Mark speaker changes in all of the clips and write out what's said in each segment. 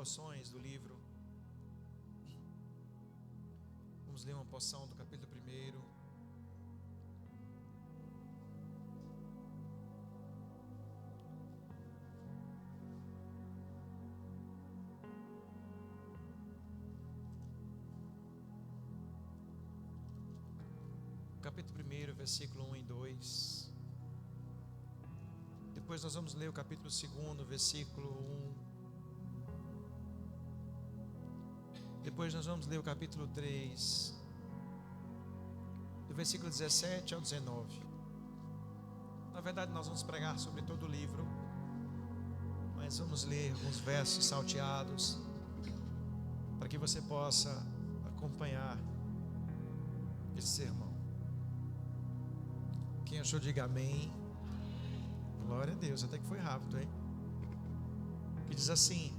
Speaker 1: porções do livro. Vamos ler uma porção do capítulo 1. Capítulo 1, versículo 1 e 2. Depois nós vamos ler o capítulo 2, versículo 1. Depois nós vamos ler o capítulo 3, do versículo 17 ao 19. Na verdade, nós vamos pregar sobre todo o livro, mas vamos ler alguns versos salteados, para que você possa acompanhar esse sermão. Quem achou, diga amém. Glória a Deus, até que foi rápido, hein? Que diz assim,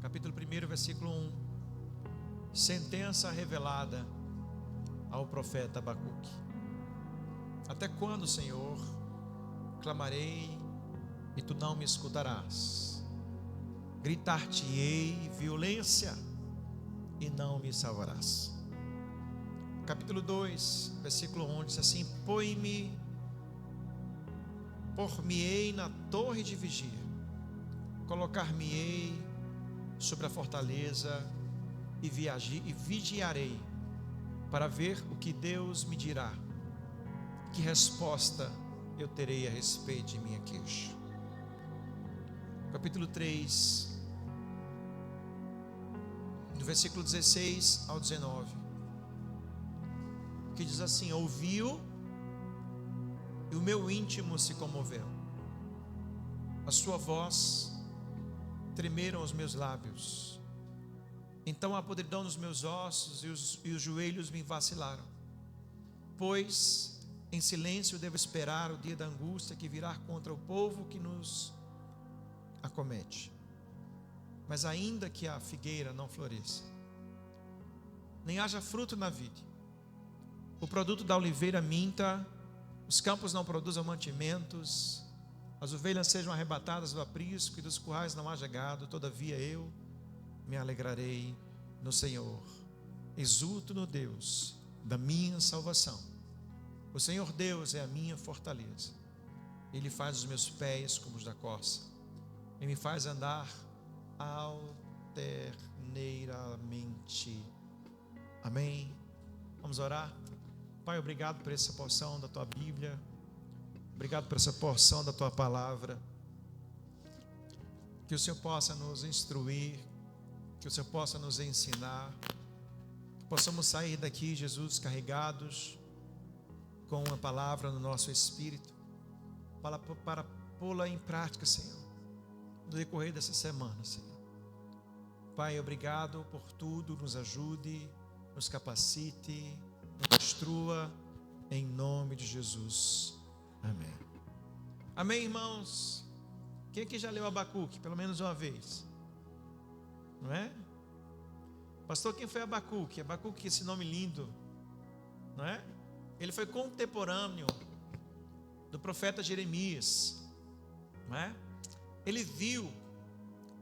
Speaker 1: capítulo 1, versículo 1. Sentença revelada ao profeta Abacuque. Até quando, Senhor, clamarei e tu não me escutarás? Gritar-te-ei violência e não me salvarás. Capítulo 2, versículo 1 diz assim: por-me-ei na torre de vigia, colocar-me-ei sobre a fortaleza e vigiarei para ver o que Deus me dirá, que resposta eu terei a respeito de minha queixa. Capítulo 3, do versículo 16 ao 19, que diz assim: ouviu e o meu íntimo se comoveu, a sua voz tremeram os meus lábios, então a podridão nos meus ossos e os joelhos me vacilaram, pois em silêncio devo esperar o dia da angústia que virá contra o povo que nos acomete. Mas ainda que a figueira não floresça, nem haja fruto na vide, o produto da oliveira minta, os campos não produzam mantimentos, as ovelhas sejam arrebatadas do aprisco e dos currais não haja gado, todavia eu me alegrarei no Senhor, exulto no Deus da minha salvação. O Senhor Deus é a minha fortaleza, Ele faz os meus pés como os da corça, Ele me faz andar alterneiramente. Amém. Vamos orar. Pai, obrigado por essa porção da Tua Bíblia, obrigado por essa porção da Tua Palavra, que o Senhor possa nos instruir, que o Senhor possa nos ensinar, que possamos sair daqui, Jesus, carregados com uma palavra no nosso espírito, para pô-la em prática, Senhor, no decorrer dessa semana, Senhor. Pai, obrigado por tudo, nos ajude, nos capacite, nos instrua, em nome de Jesus, amém. Amém, irmãos? Quem aqui já leu Abacuque, pelo menos uma vez? Não é? Pastor, quem foi Abacuque? Abacuque, esse nome lindo, não é? Ele foi contemporâneo do profeta Jeremias, não é? Ele viu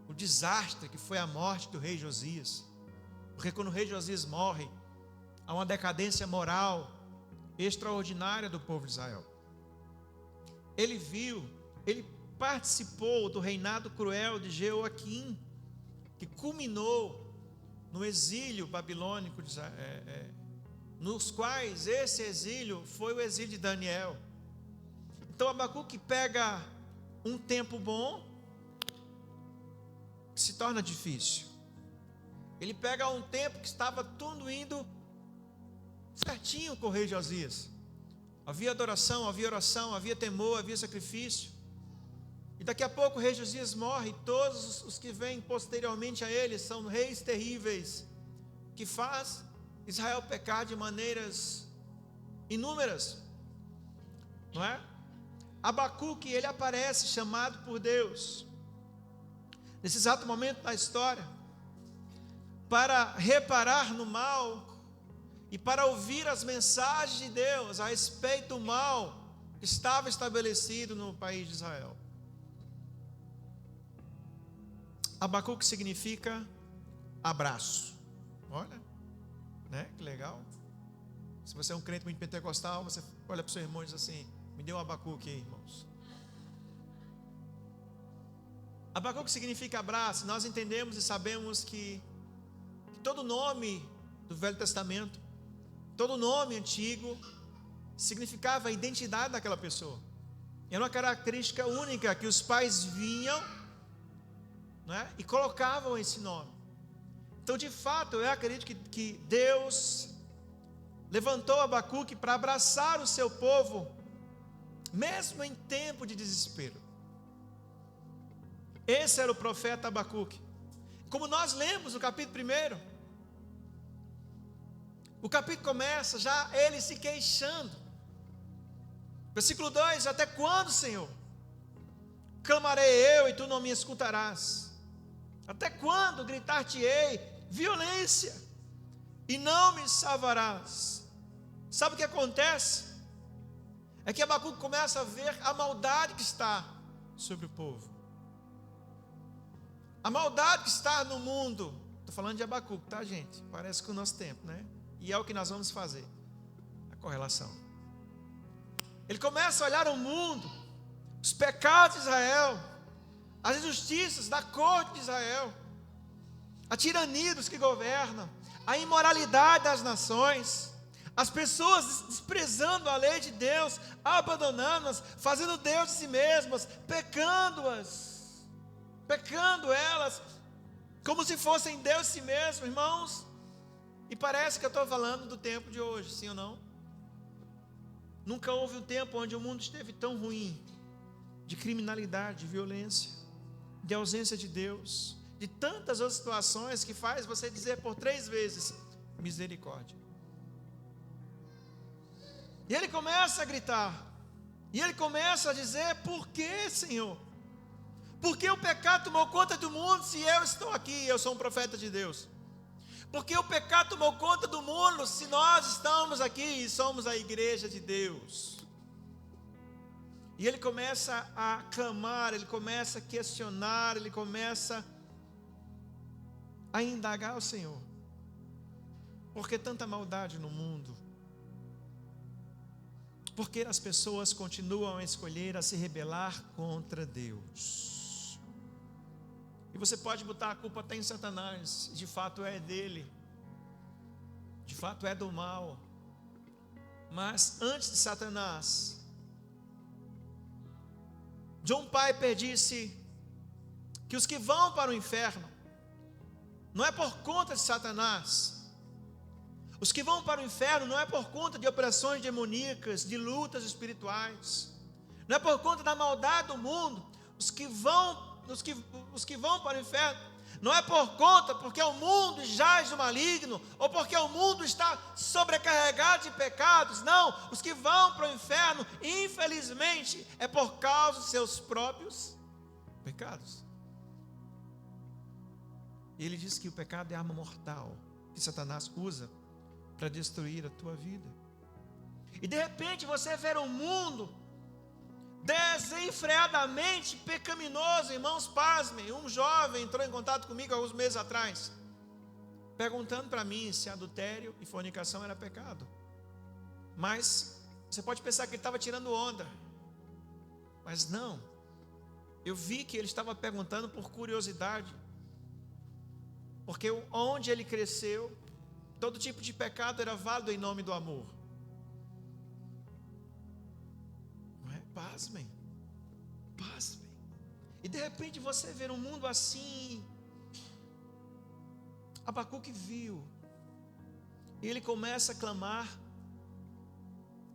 Speaker 1: o desastre que foi a morte do rei Josias, porque quando o rei Josias morre, há uma decadência moral extraordinária do povo de Israel. Ele viu, ele participou do reinado cruel de Jeoaquim, que culminou no exílio babilônico de Israel, nos quais esse exílio foi o exílio de Daniel. Então Abacuque pega um tempo bom, que se torna difícil. Ele pega um tempo que estava tudo indo certinho com o rei Josias. Havia adoração, havia oração, havia temor, havia sacrifício. E daqui a pouco o rei Josias morre, e todos os que vêm posteriormente a ele são reis terríveis, que faz Israel pecar de maneiras inúmeras, não é? Abacuque, ele aparece chamado por Deus, nesse exato momento da história, para reparar no mal, e para ouvir as mensagens de Deus a respeito do mal que estava estabelecido no país de Israel. Abacuque significa abraço. Olha, né? Que legal. Se você é um crente muito pentecostal, você olha para o seu irmão e diz assim: me dê um Abacuque aí, irmãos. Abacuque significa abraço. Nós entendemos e sabemos que todo nome do Velho Testamento, todo nome antigo, significava a identidade daquela pessoa. Era uma característica única que os pais vinham, né, e colocavam esse nome. Então, de fato, eu acredito que Deus levantou Abacuque para abraçar o seu povo, mesmo em tempo de desespero. Esse era o profeta Abacuque. Como nós lemos no capítulo 1, o capítulo começa já ele se queixando. Versículo 2: até quando, Senhor? Clamarei eu e tu não me escutarás? Até quando gritar-te-ei violência e não me salvarás? Sabe o que acontece? É que Abacuque começa a ver a maldade que está sobre o povo, a maldade que está no mundo. Estou falando de Abacuque, tá, gente? Parece com o nosso tempo, né? E é o que nós vamos fazer, a correlação. Ele começa a olhar o mundo, os pecados de Israel, as injustiças da corte de Israel, a tirania dos que governam, a imoralidade das nações, as pessoas desprezando a lei de Deus, abandonando-as, fazendo Deus de si mesmas, pecando elas, como se fossem Deus de si mesmo, irmãos. E parece que eu estou falando do tempo de hoje, sim ou não? Nunca houve um tempo onde o mundo esteve tão ruim, de criminalidade, de violência, de ausência de Deus, de tantas outras situações que faz você dizer por 3 vezes, misericórdia. E ele começa a gritar, e ele começa a dizer: por que, Senhor? Por que o pecado tomou conta do mundo se eu estou aqui, eu sou um profeta de Deus? Por que o pecado tomou conta do mundo se nós estamos aqui e somos a igreja de Deus? E ele começa a clamar, ele começa a questionar, ele começa a indagar o Senhor. Por que tanta maldade no mundo? Por que as pessoas continuam a escolher a se rebelar contra Deus? E você pode botar a culpa até em Satanás, de fato é dele, de fato é do mal. Mas antes de Satanás, John Piper disse que os que vão para o inferno não é por conta de Satanás. Os que vão para o inferno não é por conta de operações demoníacas, de lutas espirituais, não é por conta da maldade do mundo. Os que vão para o inferno não é porque o mundo jaz do maligno, ou porque o mundo está sobrecarregado de pecados. Não, os que vão para o inferno, infelizmente, é por causa dos seus próprios pecados. E ele diz que o pecado é a arma mortal que Satanás usa para destruir a tua vida. E de repente você vê um mundo desenfreadamente pecaminoso. Irmãos, pasmem, um jovem entrou em contato comigo alguns meses atrás, perguntando para mim se adultério e fornicação era pecado. Mas você pode pensar que ele estava tirando onda, mas não. Eu vi que ele estava perguntando por curiosidade, porque onde ele cresceu, todo tipo de pecado era válido em nome do amor. Não é? Pasmem. E de repente você vê um mundo assim. Abacuque viu, e ele começa a clamar,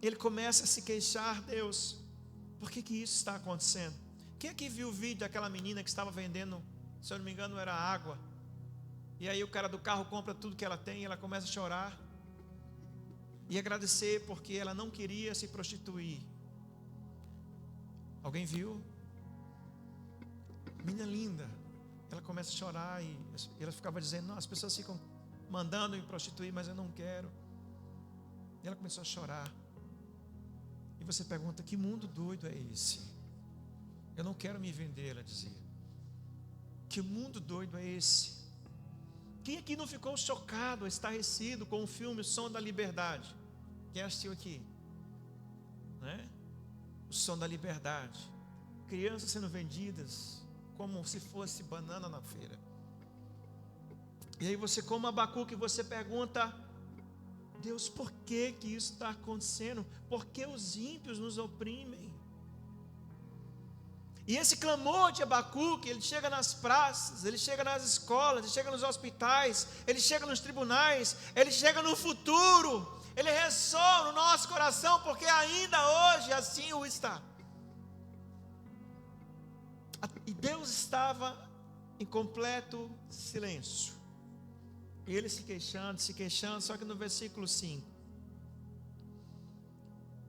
Speaker 1: ele começa a se queixar: Deus, por que isso está acontecendo? Quem aqui viu o vídeo daquela menina que estava vendendo, se eu não me engano era água, e aí o cara do carro compra tudo que ela tem, e ela começa a chorar e agradecer porque ela não queria se prostituir? Alguém viu? Menina linda. Ela começa a chorar e ela ficava dizendo: não, as pessoas ficam mandando me prostituir, mas eu não quero. E ela começou a chorar. E você pergunta: que mundo doido é esse? Eu não quero me vender, ela dizia. Que mundo doido é esse? Quem aqui não ficou chocado, estarrecido com o filme O Som da Liberdade? Quem assistiu aqui? Né? O Som da Liberdade. Crianças sendo vendidas como se fosse banana na feira. E aí você, como Abacuque, você pergunta: Deus, por que isso está acontecendo? Por que os ímpios nos oprimem? E esse clamor de Abacuque, ele chega nas praças, ele chega nas escolas, ele chega nos hospitais, ele chega nos tribunais, ele chega no futuro, ele ressoa no nosso coração, porque ainda hoje assim o está. E Deus estava em completo silêncio. E ele se queixando, só que no versículo 5,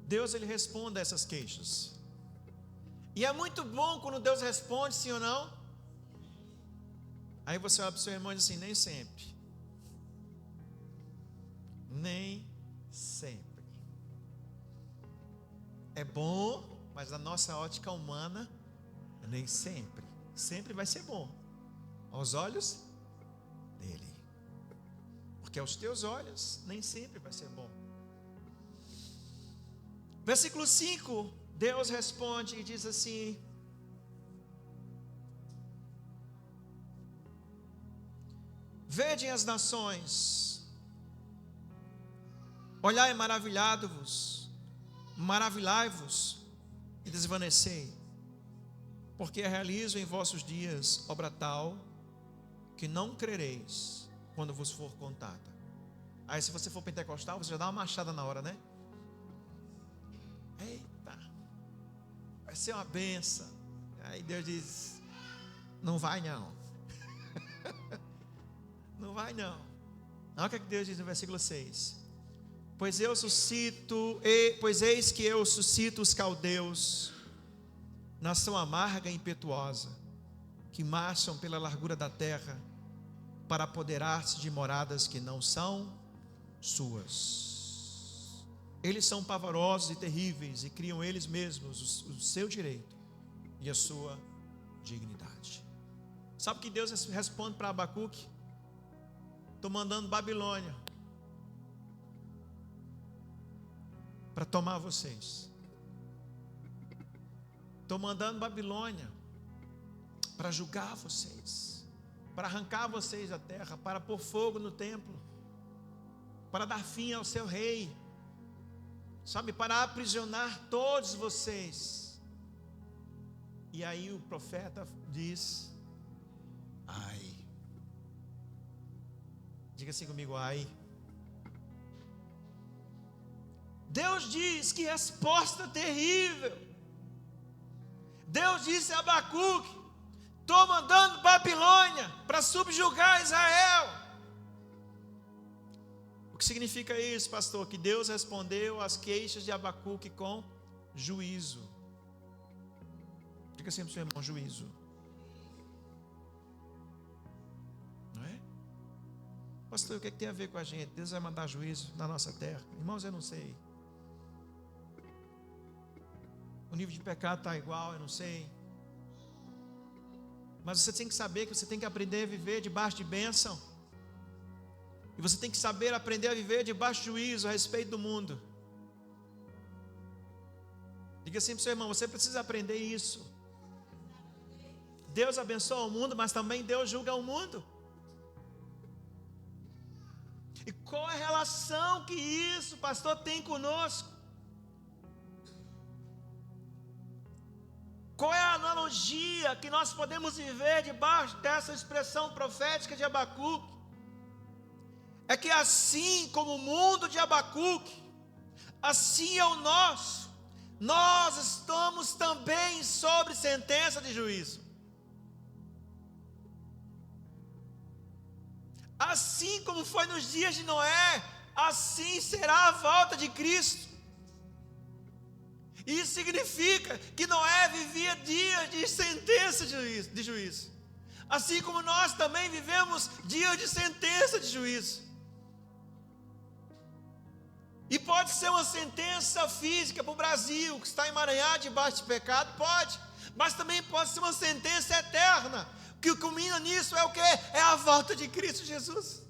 Speaker 1: Deus ele responde a essas queixas. E é muito bom quando Deus responde, sim ou não? Aí você olha para o seu irmão e diz assim: nem sempre. Nem sempre. É bom, mas na nossa ótica humana, nem sempre. Sempre vai ser bom aos olhos dele. Porque aos teus olhos, nem sempre vai ser bom. Versículo 5, Deus responde e diz assim: Vedem as nações, olhai maravilhai-vos e desvanecei, porque realizo em vossos dias obra tal que não crereis quando vos for contada. Aí se você for pentecostal, você já dá uma machada na hora, né? Eita, vai ser uma benção. Aí Deus diz: não vai não. Não vai não. Olha o que Deus diz no versículo 6. Pois eis que eu suscito os caldeus, nação amarga e impetuosa, que marcham pela largura da terra, para apoderar-se de moradas que não são suas. Eles são pavorosos e terríveis, e criam eles mesmos o seu direito e a sua dignidade. Sabe o que Deus responde para Abacuque? Estou mandando Babilônia para tomar vocês. Estou mandando Babilônia para julgar vocês, para arrancar vocês da terra, para pôr fogo no templo, para dar fim ao seu rei, sabe, para aprisionar todos vocês. E aí o profeta diz: ai. Diga assim comigo: ai. Deus diz: que resposta terrível. Deus disse a Abacuque: estou mandando Babilônia para subjugar Israel. O que significa isso, pastor? Que Deus respondeu às queixas de Abacuque com juízo. Diga assim para o seu irmão: juízo. Não é? Pastor, o que tem a ver com a gente? Deus vai mandar juízo na nossa terra? Irmãos, eu não sei. O nível de pecado está igual, eu não sei. Mas você tem que saber que você tem que aprender a viver debaixo de bênção. E você tem que saber aprender a viver debaixo de juízo a respeito do mundo. Diga assim para o seu irmão: você precisa aprender isso. Deus abençoa o mundo, mas também Deus julga o mundo. E qual é a relação que isso, pastor, tem conosco? Qual é a analogia que nós podemos viver debaixo dessa expressão profética de Abacuque? É que assim como o mundo de Abacuque, assim é o nosso. Nós estamos também sobre sentença de juízo. Assim como foi nos dias de Noé, assim será a volta de Cristo. Isso significa que Noé vivia dias de sentença de juízo. Assim como nós também vivemos dias de sentença de juízo. E pode ser uma sentença física para o Brasil, que está emaranhado debaixo de pecado, pode. Mas também pode ser uma sentença eterna que culmina nisso é o quê? É a volta de Cristo Jesus.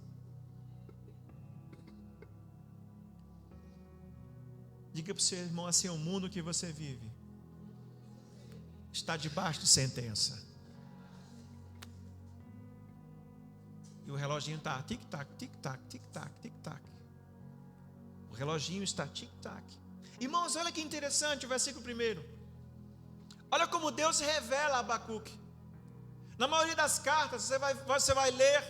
Speaker 1: Diga para o seu irmão assim: o mundo que você vive está debaixo de sentença. E o reloginho está tic-tac, tic-tac, tic-tac, tic-tac. O reloginho está tic-tac. Irmãos, olha que interessante o versículo 1. Olha como Deus se revela a Abacuque. Na maioria das cartas, você vai ler: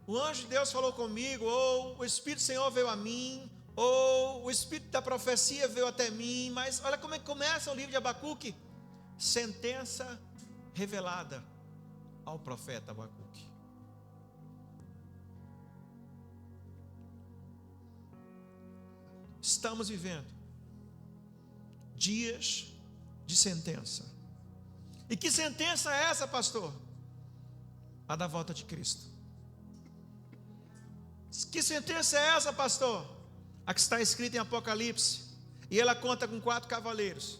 Speaker 1: o anjo de Deus falou comigo, ou o Espírito do Senhor veio a mim, ou o Espírito da profecia veio até mim. Mas olha como é que começa o livro de Abacuque: sentença revelada ao profeta Abacuque. Estamos vivendo dias de sentença. E que sentença é essa, pastor? A da volta de Cristo. Que sentença é essa, pastor? A que está escrita em Apocalipse. E ela conta com 4 cavaleiros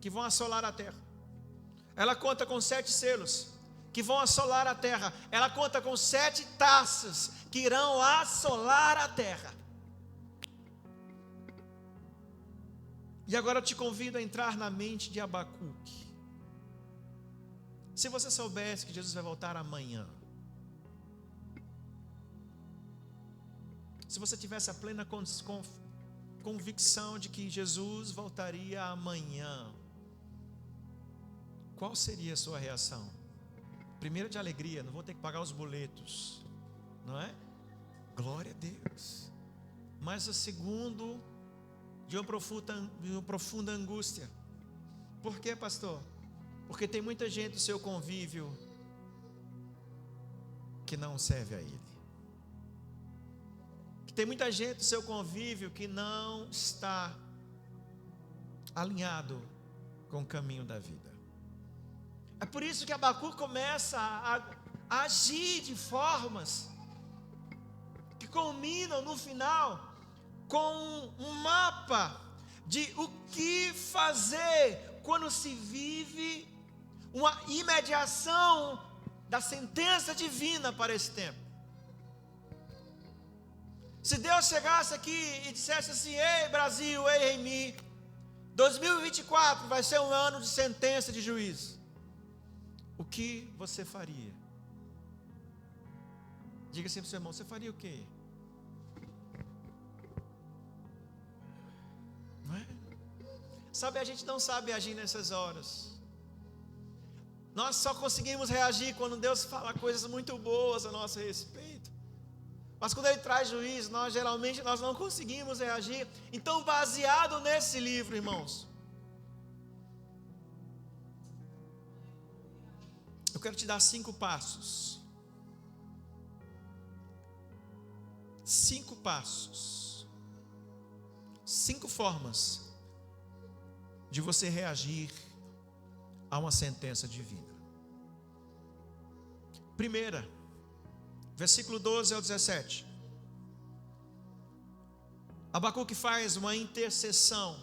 Speaker 1: que vão assolar a terra. Ela conta com 7 selos que vão assolar a terra. Ela conta com 7 taças que irão assolar a terra. E agora eu te convido a entrar na mente de Abacuque. Se você soubesse que Jesus vai voltar amanhã, se você tivesse a plena convicção de que Jesus voltaria amanhã, qual seria a sua reação? Primeiro, de alegria, não vou ter que pagar os boletos, não é? Glória a Deus. Mas o segundo, de uma profunda angústia. Por quê, pastor? Porque tem muita gente do seu convívio que não serve a Ele. Que tem muita gente do seu convívio que não está alinhado com o caminho da vida. É por isso que Abacuque começa a agir de formas que culminam no final com um mapa de o que fazer quando se vive uma imediação da sentença divina para esse tempo. Se Deus chegasse aqui e dissesse assim: ei Brasil, ei Reimi, 2024 vai ser um ano de sentença de juízo, o que você faria? Diga assim para o seu irmão: você faria o quê? Não é? Sabe, a gente não sabe agir nessas horas. Nós só conseguimos reagir quando Deus fala coisas muito boas a nosso respeito. Mas quando Ele traz juízo, geralmente não conseguimos reagir. Então, baseado nesse livro, irmãos, eu quero te dar 5 passos. 5 passos. 5 formas de você reagir a uma sentença divina. Primeira, versículo 12 ao 17. Abacuque faz uma intercessão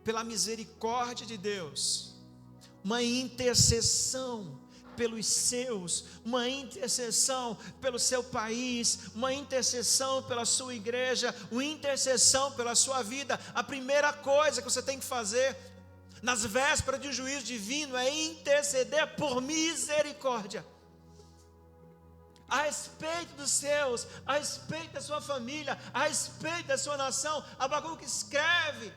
Speaker 1: pela misericórdia de Deus, uma intercessão pelos seus, uma intercessão pelo seu país, uma intercessão pela sua igreja, uma intercessão pela sua vida. A primeira coisa que você tem que fazer nas vésperas de um juízo divino é interceder por misericórdia a respeito dos seus, a respeito da sua família, a respeito da sua nação. Abacuque escreve,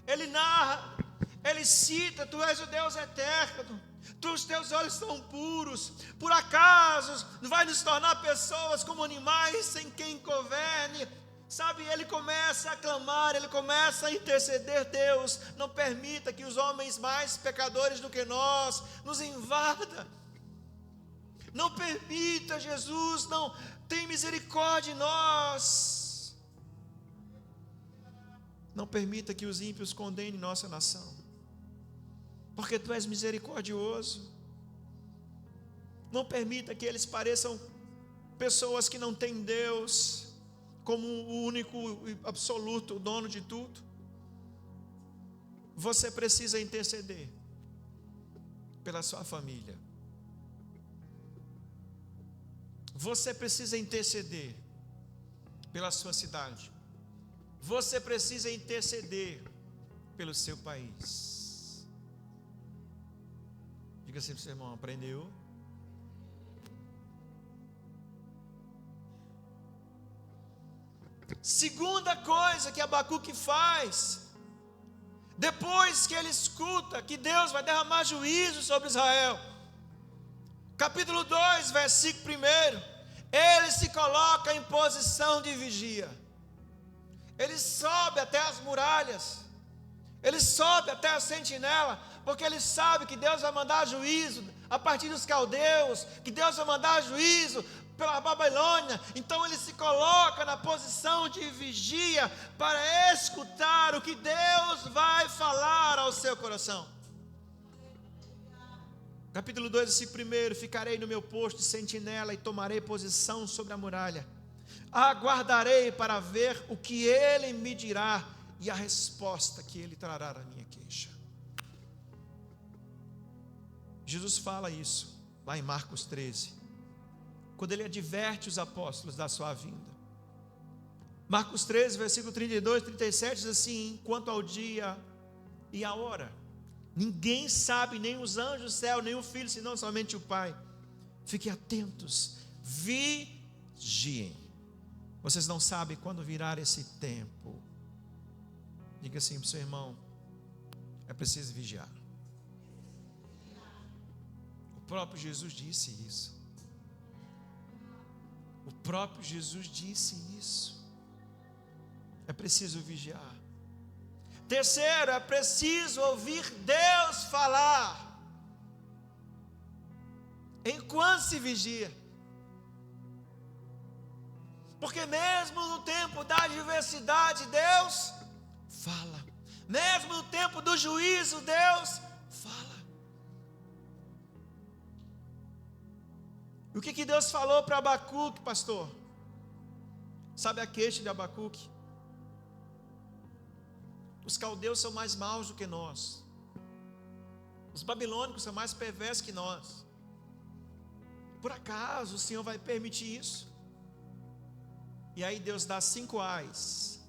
Speaker 1: ele narra, ele cita: tu és o Deus eterno, os teus olhos são puros, por acaso vai nos tornar pessoas como animais sem quem governe? Sabe, ele começa a clamar, ele começa a interceder: Deus, não permita que os homens mais pecadores do que nós nos invadam. Não permita, Jesus, não, tem misericórdia em nós. Não permita que os ímpios condenem nossa nação, porque Tu és misericordioso. Não permita que eles pareçam pessoas que não têm Deus como o único, absoluto, o dono de tudo. Você precisa interceder pela sua família. Você precisa interceder pela sua cidade. Você precisa interceder pelo seu país. Diga assim para o seu irmão: aprendeu? Segunda coisa que Abacuque faz, depois que ele escuta que Deus vai derramar juízo sobre Israel, capítulo 2, versículo 1, ele se coloca em posição de vigia. Ele sobe até as muralhas, ele sobe até a sentinela, porque ele sabe que Deus vai mandar juízo a partir dos caldeus, que Deus vai mandar juízo pela Babilônia. Então ele se coloca na posição de vigia para escutar o que Deus vai falar ao seu coração. Capítulo 2, versículo 1: ficarei no meu posto de sentinela e tomarei posição sobre a muralha. Aguardarei para ver o que ele me dirá e a resposta que ele trará à minha queixa. Jesus fala isso lá em Marcos 13, quando ele adverte os apóstolos da sua vinda. Marcos 13, versículo 32 e 37 diz assim: quanto ao dia e a hora, ninguém sabe, nem os anjos do céu, nem o Filho, senão somente o Pai. Fiquem atentos, vigiem. Vocês não sabem quando virá esse tempo. Diga assim para o seu irmão: é preciso vigiar. O próprio Jesus disse isso. O próprio Jesus disse isso. É preciso vigiar. Terceiro, é preciso ouvir Deus falar enquanto se vigia. Porque mesmo no tempo da adversidade, Deus fala. Mesmo no tempo do juízo, Deus fala. E o que Deus falou para Abacuque, pastor? Sabe a queixa de Abacuque? Os caldeus são mais maus do que nós. Os babilônicos são mais perversos que nós. Por acaso o Senhor vai permitir isso? E aí Deus dá 5 ais.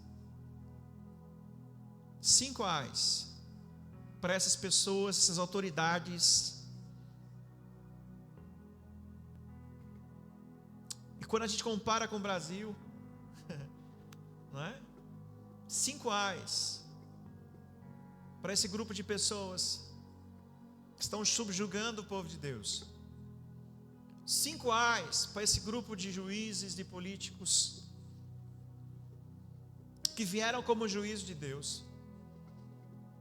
Speaker 1: 5 ais para essas pessoas, essas autoridades. E quando a gente compara com o Brasil, não é? 5 ais para esse grupo de pessoas que estão subjugando o povo de Deus. 5 ais para esse grupo de juízes, de políticos que vieram como juízo de Deus,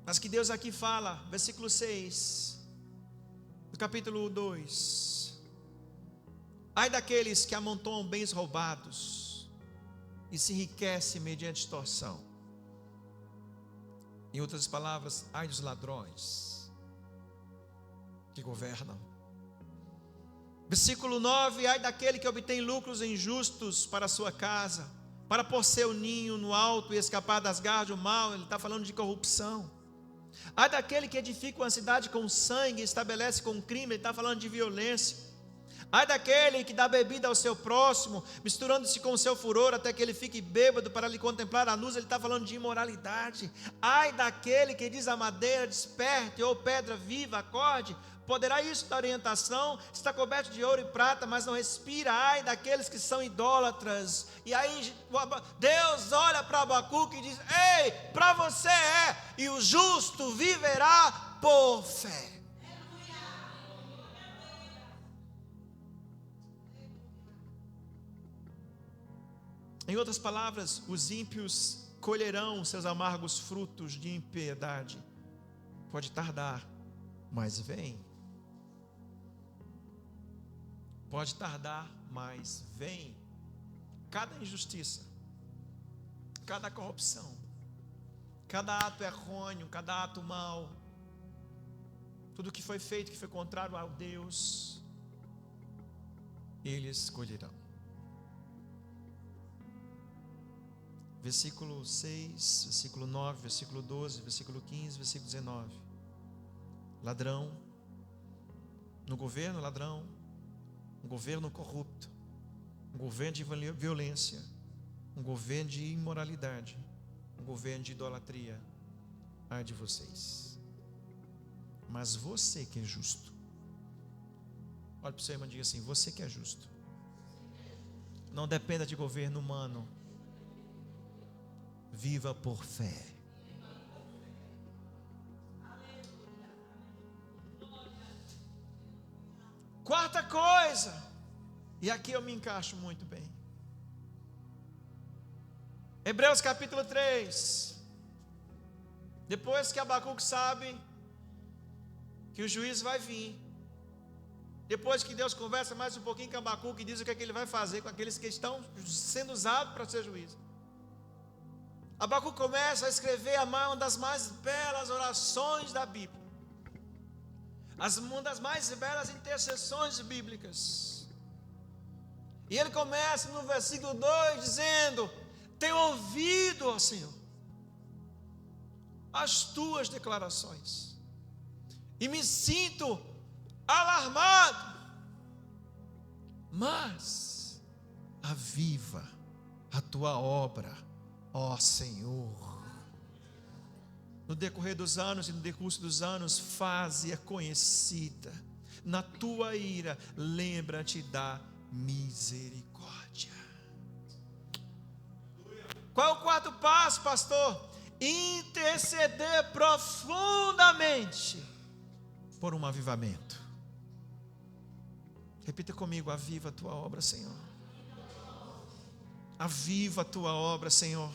Speaker 1: mas que Deus aqui fala, versículo 6 do capítulo 2: ai daqueles que amontoam bens roubados e se enriquecem mediante extorsão. Em outras palavras, ai dos ladrões que governam. Versículo 9: ai daquele que obtém lucros injustos para a sua casa, para pôr seu ninho no alto e escapar das garras do mal. Ele está falando de corrupção. Ai daquele que edifica uma cidade com sangue e estabelece com crime. Ele está falando de violência. Ai daquele que dá bebida ao seu próximo, misturando-se com o seu furor até que ele fique bêbado para lhe contemplar a luz. Ele está falando de imoralidade. Ai daquele que diz a madeira: desperte, ou pedra viva, acorde. Poderá isso da orientação? Está coberto de ouro e prata, mas não respira. Ai daqueles que são idólatras. E aí Deus olha para Abacuque e diz: ei, para você é, e o justo viverá por fé. Em outras palavras, os ímpios colherão seus amargos frutos de impiedade. Pode tardar, mas vem. Pode tardar, mas vem. Cada injustiça, cada corrupção, cada ato errôneo, cada ato mau, tudo que foi feito, que foi contrário a Deus, eles colherão. Versículo 6, versículo 9, versículo 12, versículo 15, versículo 19. Ladrão no governo ladrão, um governo corrupto, um governo de violência, um governo de imoralidade, um governo de idolatria. Ai de vocês. Mas você que é justo, olha para o seu irmão e diga assim: você que é justo, não dependa de governo humano, viva por fé. Quarta coisa, e aqui eu me encaixo muito bem, Hebreus capítulo 3. Depois que Abacuque sabe que o juízo vai vir, depois que Deus conversa mais um pouquinho com Abacuque e diz o que é que ele vai fazer com aqueles que estão sendo usados para ser juízo, Abacuque começa a escrever uma das mais belas orações da Bíblia, uma das mais belas intercessões bíblicas. E ele começa no versículo 2 dizendo: tenho ouvido, ó Senhor, as tuas declarações, e me sinto alarmado, mas aviva a tua obra, ó Senhor. No decorrer dos anos e no decurso dos anos, faze-a conhecida. Na tua ira, lembra-te da misericórdia. Qual é o quarto passo, pastor? Interceder profundamente por um avivamento. Repita comigo: aviva a tua obra, Senhor. Aviva a tua obra, Senhor.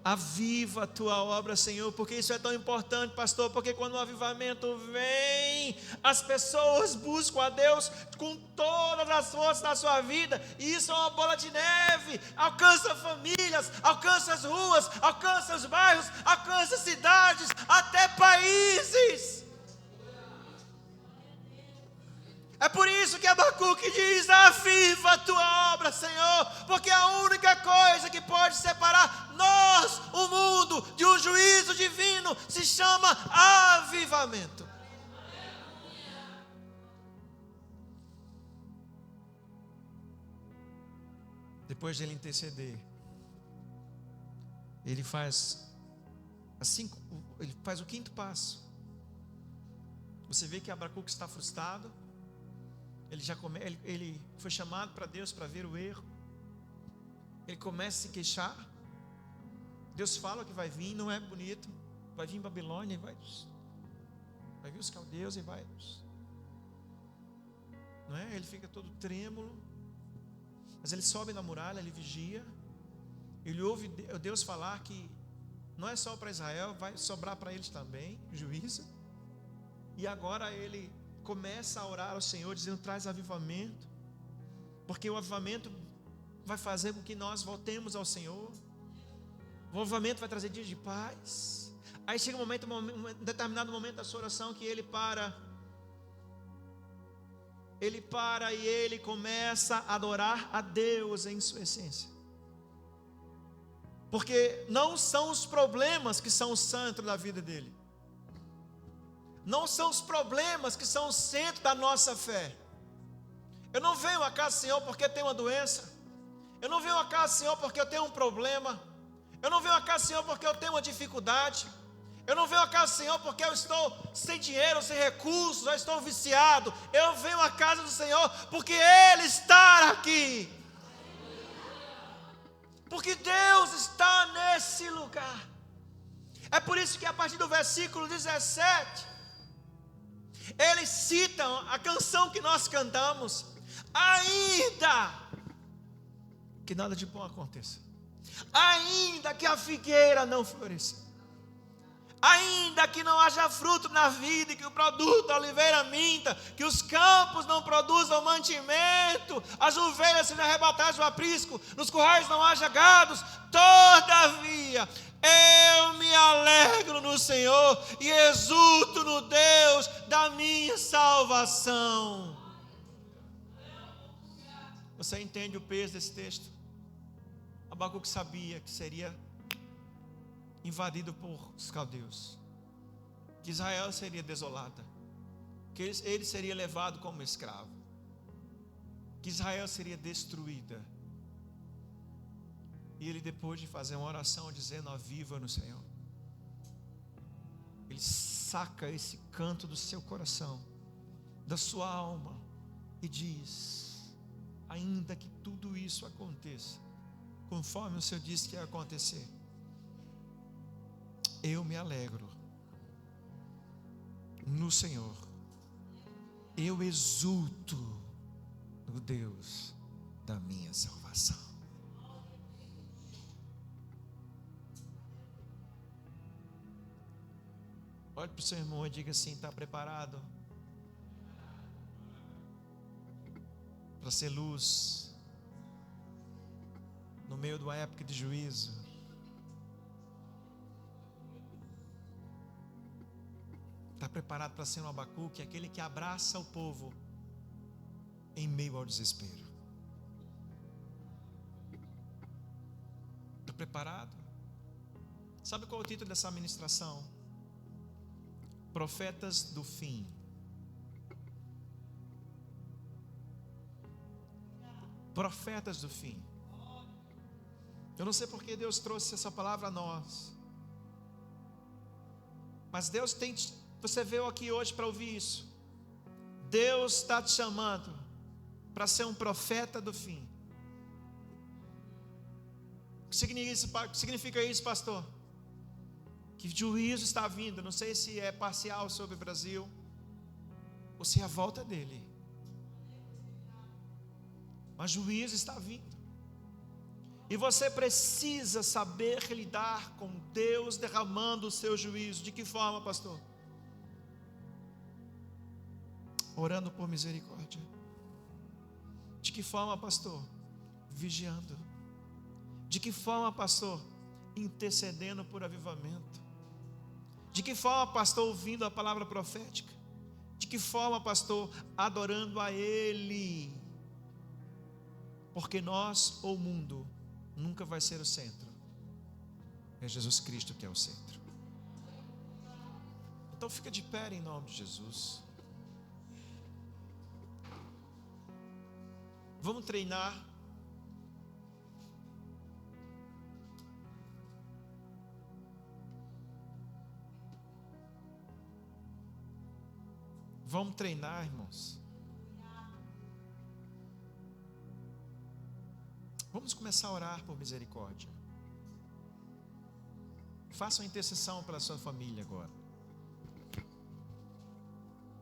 Speaker 1: Aviva a tua obra, Senhor. Porque isso é tão importante, pastor, porque quando o avivamento vem, as pessoas buscam a Deus com todas as forças da sua vida, e isso é uma bola de neve, alcança famílias, alcança as ruas, alcança os bairros, alcança cidades, até países. É por isso que Abacuque diz: aviva a tua obra, Senhor, porque a única coisa que pode separar nós, o mundo, de um juízo divino, se chama avivamento. Depois de ele interceder, ele faz o quinto passo. Você vê que Abacuque está frustrado. Ele foi chamado para Deus para ver o erro. Ele começa a se queixar. Deus fala que vai vir, não é bonito. Vai vir Babilônia e vai vir os caldeus e vai. Não é? Ele fica todo trêmulo. Mas ele sobe na muralha, ele vigia. Ele ouve Deus falar que não é só para Israel, vai sobrar para eles também juízo. E agora ele começa a orar ao Senhor, dizendo: traz avivamento, porque o avivamento vai fazer com que nós voltemos ao Senhor. O avivamento vai trazer dias de paz. Aí chega um determinado momento da sua oração que ele para e ele começa a adorar a Deus em sua essência, porque não são os problemas que são o centro da vida dele. Não são os problemas que são o centro da nossa fé. Eu não venho à casa do Senhor porque tenho uma doença. Eu não venho à casa do Senhor porque eu tenho um problema. Eu não venho à casa do Senhor porque eu tenho uma dificuldade. Eu não venho à casa do Senhor porque eu estou sem dinheiro, sem recursos, eu estou viciado. Eu venho à casa do Senhor porque Ele está aqui. Porque Deus está nesse lugar. É por isso que a partir do versículo 17... eles citam a canção que nós cantamos: ainda que nada de bom aconteça, ainda que a figueira não floresça, ainda que não haja fruto na vida, e que o produto da oliveira minta, que os campos não produzam mantimento, as ovelhas sejam arrebatadas do aprisco, nos currais não haja gados, todavia eu me alegro no Senhor e exulto no Deus da minha salvação. Você entende o peso desse texto? Abacuque sabia que seria invadido por os caldeus, que Israel seria desolada, que ele seria levado como escravo, que Israel seria destruída. E ele, depois de fazer uma oração dizendo: aviva no Senhor, ele saca esse canto do seu coração, da sua alma, e diz: ainda que tudo isso aconteça conforme o Senhor disse que ia acontecer, eu me alegro no Senhor, eu exulto no Deus da minha salvação. Olhe para o seu irmão e diga assim: está preparado para ser luz no meio de uma época de juízo? Está preparado para ser um Abacuque, aquele que abraça o povo em meio ao desespero? Está preparado? Sabe qual é o título dessa ministração? Profetas do fim. Profetas do fim. Eu não sei porque Deus trouxe essa palavra a nós, mas Deus tem, você veio aqui hoje para ouvir isso. Deus está te chamando para ser um profeta do fim. O que significa isso, pastor? Que juízo está vindo. Não sei se é parcial sobre o Brasil ou se é a volta dele, mas juízo está vindo. E você precisa saber lidar com Deus derramando o seu juízo. De que forma, pastor? Orando por misericórdia. De que forma, pastor? Vigiando. De que forma, pastor? Intercedendo por avivamento. De que forma, pastor? Ouvindo a palavra profética. De que forma, pastor? Adorando a Ele. Porque nós ou o mundo nunca vai ser o centro. É Jesus Cristo que é o centro. Então fica de pé em nome de Jesus. Vamos treinar. Vamos treinar, irmãos. Vamos começar a orar por misericórdia. Faça uma intercessão pela sua família agora,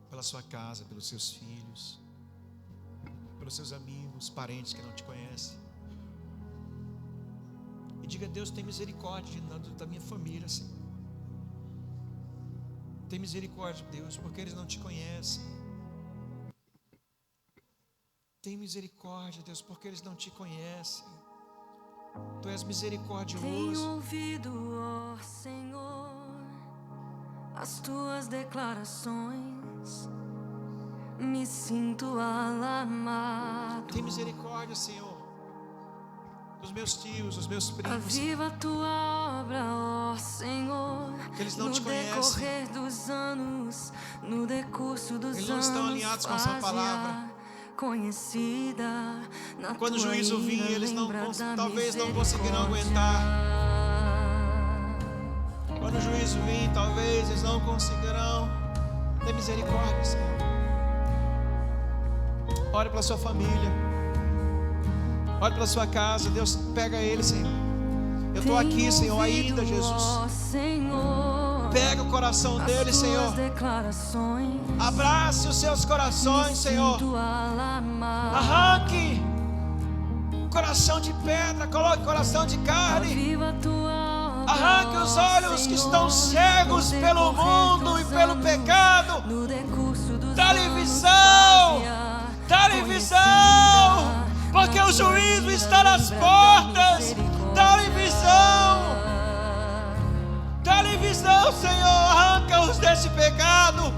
Speaker 1: pela sua casa, pelos seus filhos, pelos seus amigos, parentes que não te conhecem. E diga: Deus, tem misericórdia da minha família, Senhor. Tem misericórdia, Deus, porque eles não te conhecem. Tem misericórdia, Deus, porque eles não te conhecem. Tu és misericordioso.
Speaker 2: Tenho ouvido, ó Senhor, as tuas declarações. Me sinto alarmado.
Speaker 1: Tem misericórdia, Senhor, dos meus tios, dos meus primos.
Speaker 2: Aviva a tua obra, ó Senhor,
Speaker 1: que eles não
Speaker 2: no
Speaker 1: te conhecem.
Speaker 2: decorrer dos anos, no decurso dos
Speaker 1: Eles não estão
Speaker 2: anos,
Speaker 1: alinhados com a sua palavra.
Speaker 2: Conhecida na
Speaker 1: Quando o
Speaker 2: tua
Speaker 1: juízo vir,
Speaker 2: ira,
Speaker 1: eles não,
Speaker 2: lembra da
Speaker 1: talvez não conseguirão aguentar. Quando o juízo vir, talvez eles não conseguirão. Tem misericórdia, Senhor. Ore pela sua família. Ore pela sua casa. Deus, pega ele, Senhor. Eu estou aqui, Senhor, ainda, Jesus. Pega o coração dele, Senhor. Abrace os seus corações, Senhor. Arranque coração de pedra, coloque coração de carne. Arranque os olhos que estão cegos pelo mundo e pelo pecado. Dá-lhe visão. Dá-lhe visão, porque o juízo está nas portas. Dá-lhe visão. Dá-lhe visão, Senhor. Arranca-os desse pecado.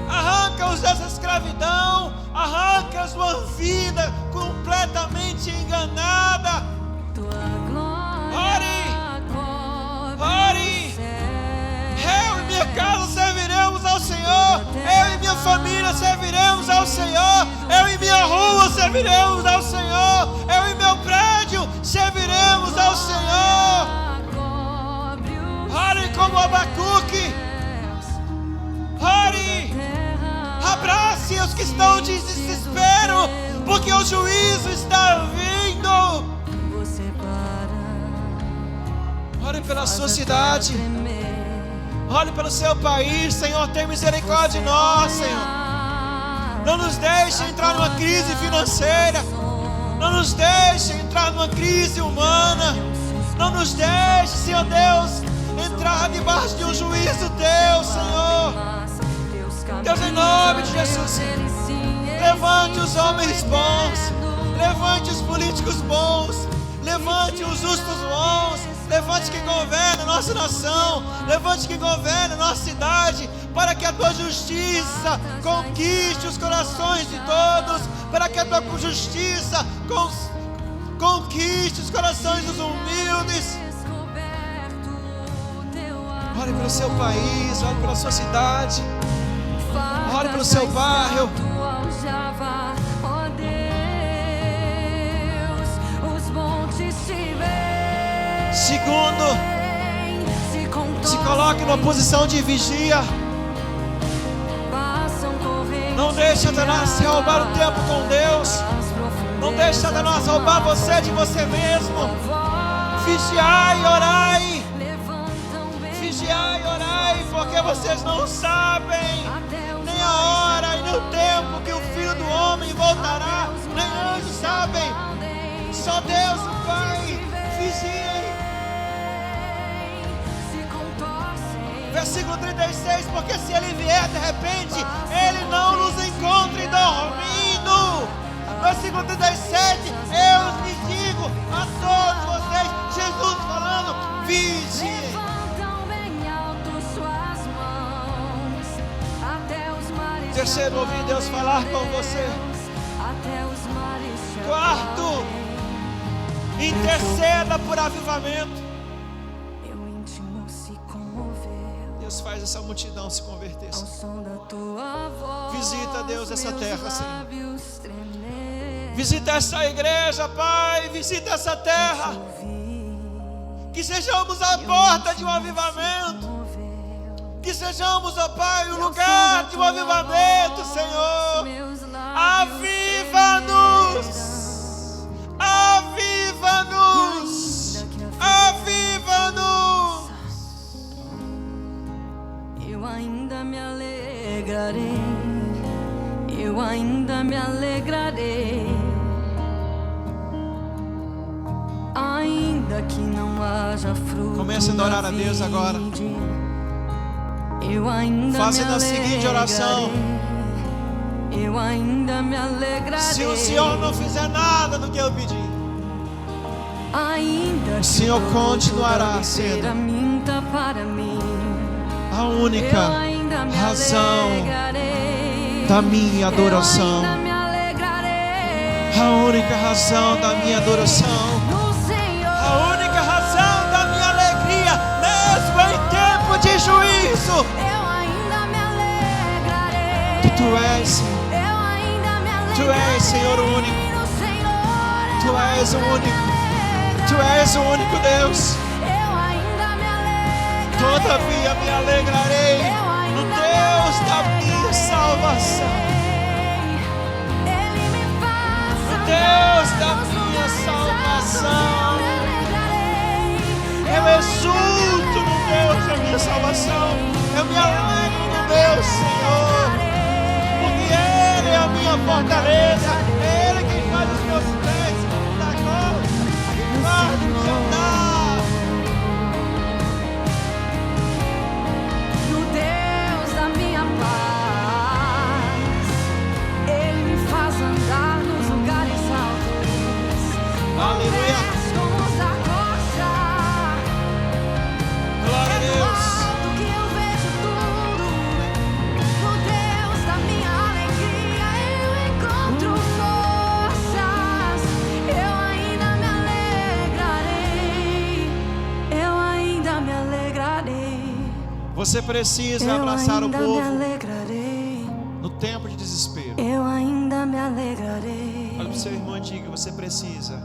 Speaker 1: Arranca-os dessa escravidão. Arranca-os de uma vida completamente enganada. Ore. Ore. Eu e minha casa serviremos ao Senhor. Eu e minha família nós serviremos ao Senhor. Eu e minha rua serviremos ao Senhor. Eu e meu prédio serviremos ao Senhor. Ore como Abacuque. Ore. Abrace os que estão de desespero, porque o juízo está vindo. Ore pela sua cidade. Ore pelo seu país, Senhor. Tem misericórdia de nós, Senhor. Não nos deixe entrar numa crise financeira. Não nos deixe entrar numa crise humana. Não nos deixe, Senhor Deus, entrar debaixo de um juízo teu, Senhor. Deus, em nome de Jesus, levante os homens bons, levante os políticos bons, levante os justos bons, levante quem governa a nossa nação, levante quem governa a nossa cidade, para que a tua justiça conquiste os corações de todos, para que a tua justiça conquiste os corações dos humildes. Ore pelo seu país, ore pela sua cidade, ore pelo seu bairro. Segundo, se coloque numa posição de vigia. Não deixe Satanás roubar o tempo com Deus. Não deixe Satanás roubar você de você mesmo. Vigiai e orai. Vigiai e orai, porque vocês não sabem nem a hora e nem o tempo que o Filho do Homem voltará. Nem anjos sabem. Só Deus, o Pai. Vigiem. Versículo 36, porque se Ele vier de repente, Ele não nos encontre dormindo. Versículo 37, eu lhes digo a todos vocês, Jesus falando, vigiem. Terceiro, ouvir Deus falar com você. Quarto, interceda por avivamento. Deus faz essa multidão se converter. Visita, Deus, essa terra, Senhor. Visita essa igreja, Pai. Visita essa terra. Que sejamos a porta de um avivamento. Que sejamos, ó Pai, o lugar de um avivamento, Senhor. Aviva-nos. Aviva-nos. Aviva-nos.
Speaker 2: Eu ainda me alegrarei, eu ainda me alegrarei, ainda que não haja fruto.
Speaker 1: Comece a adorar a Deus agora.
Speaker 2: Eu ainda
Speaker 1: fazendo a seguinte oração:
Speaker 2: eu ainda me alegrarei.
Speaker 1: Se o Senhor não fizer nada do que eu pedi,
Speaker 2: ainda
Speaker 1: o Senhor continuará sendo a única razão da minha adoração. A única razão da minha adoração. A única razão da minha alegria, mesmo em tempo de juízo. Tu és, Tu és, Senhor, o único. Tu és o único. Tu és o único Deus. Todavia me alegrarei no Deus da minha salvação. No Deus da minha salvação. Eu exulto no Deus da minha salvação. Eu me alegro no Deus, Senhor. Porque Ele é a minha fortaleza. É Ele quem faz os meus pés da costa, faz me andar. Aleluia. Glória a Deus.
Speaker 2: Que eu vejo tudo. No Deus da minha alegria eu encontro forças. Eu ainda me alegrarei. Eu ainda me alegrarei.
Speaker 1: Você precisa abraçar o povo. no tempo de desespero.
Speaker 2: eu ainda me alegrarei.
Speaker 1: Olha para o seu irmão e diga: você precisa